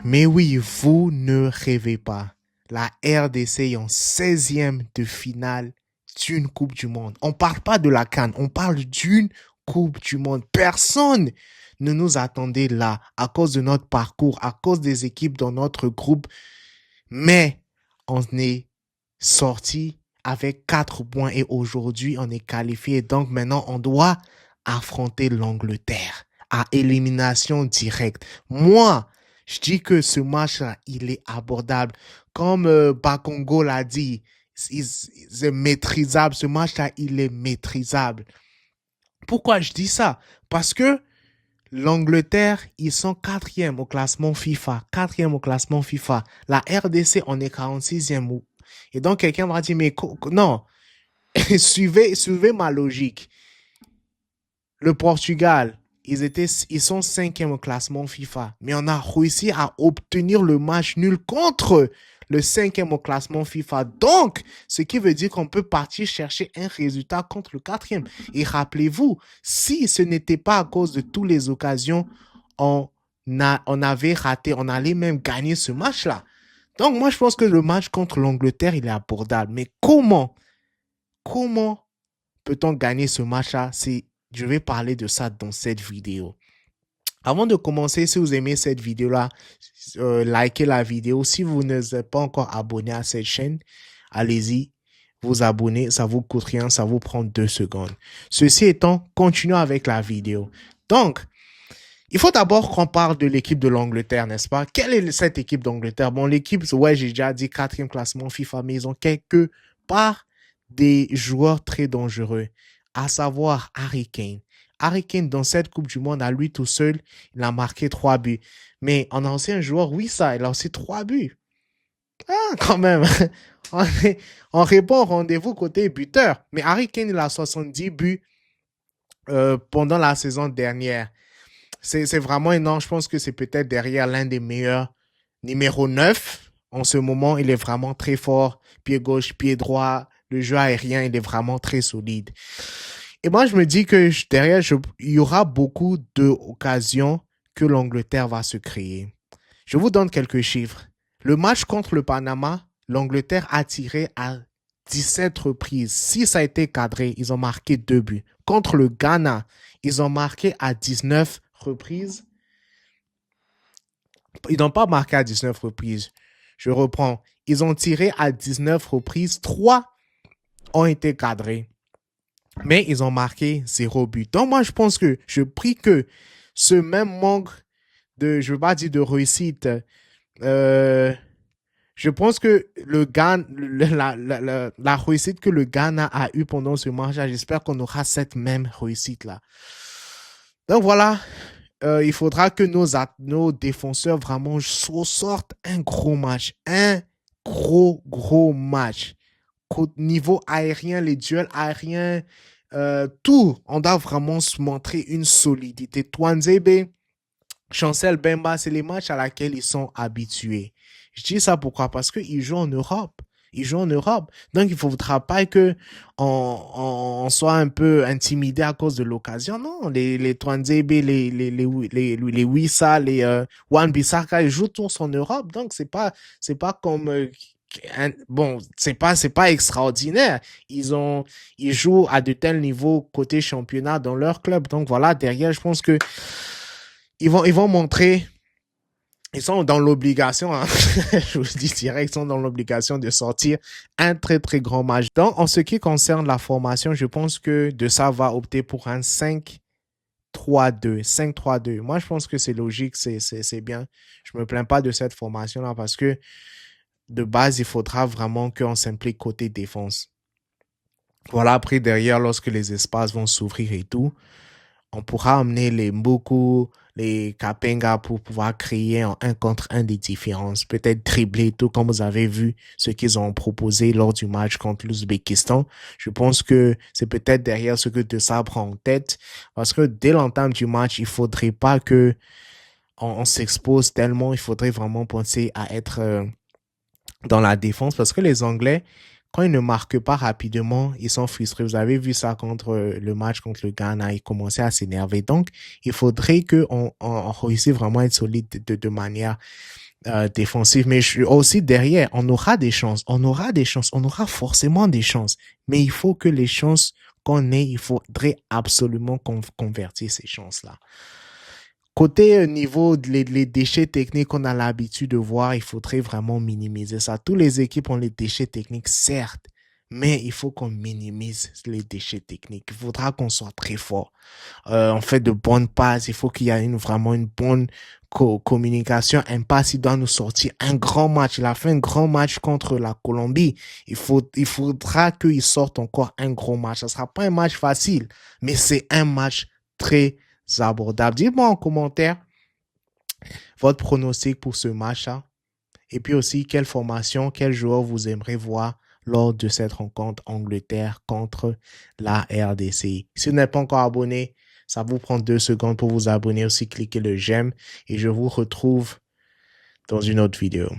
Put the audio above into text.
Mais oui, vous ne rêvez pas. La RDC est en 16e de finale d'une Coupe du Monde. On parle pas de la CAN, on parle d'une Coupe du Monde. Personne ne nous attendait là à cause de notre parcours, à cause des équipes dans notre groupe. Mais on est sorti avec 4 points et aujourd'hui on est qualifié. Donc maintenant on doit affronter l'Angleterre à élimination directe. Moi, je dis que ce match-là, il est abordable. Comme Bakongo l'a dit, c'est maîtrisable. Ce match-là, il est maîtrisable. Pourquoi je dis ça? Parce que l'Angleterre, ils sont quatrième au classement FIFA. Quatrième au classement FIFA. La RDC, on est 46e. Et donc, quelqu'un va dire, mais non, suivez ma logique. Le Portugal, ils sont cinquième au classement FIFA. Mais on a réussi à obtenir le match nul contre le cinquième au classement FIFA. Donc, ce qui veut dire qu'on peut partir chercher un résultat contre le quatrième. Et rappelez-vous, si ce n'était pas à cause de toutes les occasions, on avait raté, on allait même gagner ce match-là. Donc, moi, je pense que le match contre l'Angleterre, il est abordable. Mais comment peut-on gagner ce match-là? Je vais parler de ça dans cette vidéo. Avant de commencer, si vous aimez cette vidéo-là, likez la vidéo. Si vous n'êtes pas encore abonné à cette chaîne, allez-y, vous abonner. Ça vous coûte rien, ça vous prend 2 secondes. Ceci étant, continuons avec la vidéo. Donc, il faut d'abord qu'on parle de l'équipe de l'Angleterre, n'est-ce pas? Quelle est cette équipe d'Angleterre? Bon, l'équipe, ouais, j'ai déjà dit 4e classement FIFA, mais ils ont quelque part des joueurs très dangereux, à savoir Harry Kane. Harry Kane, dans cette Coupe du Monde, à lui tout seul, il a marqué 3 buts. Mais en ancien joueur, oui, ça, il a aussi 3 buts. Ah, quand même. On répond au rendez-vous côté buteur. Mais Harry Kane, il a 70 buts pendant la saison dernière. C'est vraiment énorme. Je pense que c'est peut-être derrière l'un des meilleurs numéro 9. En ce moment, il est vraiment très fort. Pied gauche, pied droit. Le jeu aérien, il est vraiment très solide. Et moi, je me dis que derrière, il y aura beaucoup d'occasions que l'Angleterre va se créer. Je vous donne quelques chiffres. Le match contre le Panama, l'Angleterre a tiré à 17 reprises. 6 a été cadré. Ils ont marqué 2 buts. Contre le Ghana, ils ont marqué à 19 reprises. Ils n'ont pas marqué à 19 reprises. Je reprends. Ils ont tiré à 19 reprises. 3 ont été cadrés. Mais ils ont marqué 0 but. Donc moi, je pense que je prie que ce même manque de, je ne veux pas dire de réussite, je pense que la réussite que le Ghana a eue pendant ce match-là, j'espère qu'on aura cette même réussite-là. Donc voilà, il faudra que nos défenseurs vraiment sortent un gros match. Un gros match. Niveau aérien, les duels aériens, tout. On doit vraiment se montrer une solidité. Twanzebe, Chancel Bemba, c'est les matchs à laquelle ils sont habitués. Je dis ça pourquoi? Parce qu'ils jouent en Europe. Ils jouent en Europe. Donc, il ne faudra pas que on soit un peu intimidé à cause de l'occasion. Non, les Twanzebe, les Wissa, les Wan Bissaka, ils jouent tous en Europe. Donc, c'est pas comme bon, c'est pas extraordinaire. Ils jouent à de tels niveaux côté championnat dans leur club. Donc voilà, derrière, je pense que ils vont montrer, ils sont dans l'obligation, hein, je vous dis direct, ils sont dans l'obligation de sortir un très grand match. Donc, en ce qui concerne la formation, je pense que De ça va opter pour un 5-3-2. 5-3-2. Moi, je pense que c'est logique, c'est bien. Je me plains pas de cette formation-là parce que de base, il faudra vraiment qu'on s'implique côté défense. Voilà, après, derrière, lorsque les espaces vont s'ouvrir et tout, on pourra amener les Mbuku, les Kapenga pour pouvoir créer en un contre un des différences. Peut-être dribbler tout comme vous avez vu ce qu'ils ont proposé lors du match contre l'Ouzbékistan. Je pense que c'est peut-être derrière ce que De ça prend en tête parce que dès l'entame du match, il faudrait pas que on s'expose tellement. Il faudrait vraiment penser à être dans la défense parce que les Anglais, quand ils ne marquent pas rapidement, ils sont frustrés. Vous avez vu ça contre le match contre le Ghana, ils commençaient à s'énerver. Donc, il faudrait qu'on réussisse vraiment à être solide de manière défensive, mais je suis aussi derrière. On aura des chances, on aura des chances, on aura forcément des chances. Mais il faut que les chances qu'on ait, il faudrait absolument convertir ces chances-là. Côté niveau les déchets techniques qu'on a l'habitude de voir, il faudrait vraiment minimiser ça. Toutes les équipes ont les déchets techniques, certes, mais il faut qu'on minimise les déchets techniques. Il faudra qu'on soit très fort. On fait de bonnes passes. Il faut qu'il y ait vraiment une bonne communication. Un pass, il doit nous sortir un grand match. Il a fait un grand match contre la Colombie. Il faudra qu'il sorte encore un gros match. Ça sera pas un match facile, mais c'est un match très abordable. Dites-moi en commentaire votre pronostic pour ce match-là. Et puis aussi, quelle formation, quel joueur vous aimeriez voir lors de cette rencontre Angleterre contre la RDC. Si vous n'êtes pas encore abonné, ça vous prend 2 secondes pour vous abonner. Aussi, cliquez le j'aime et je vous retrouve dans une autre vidéo.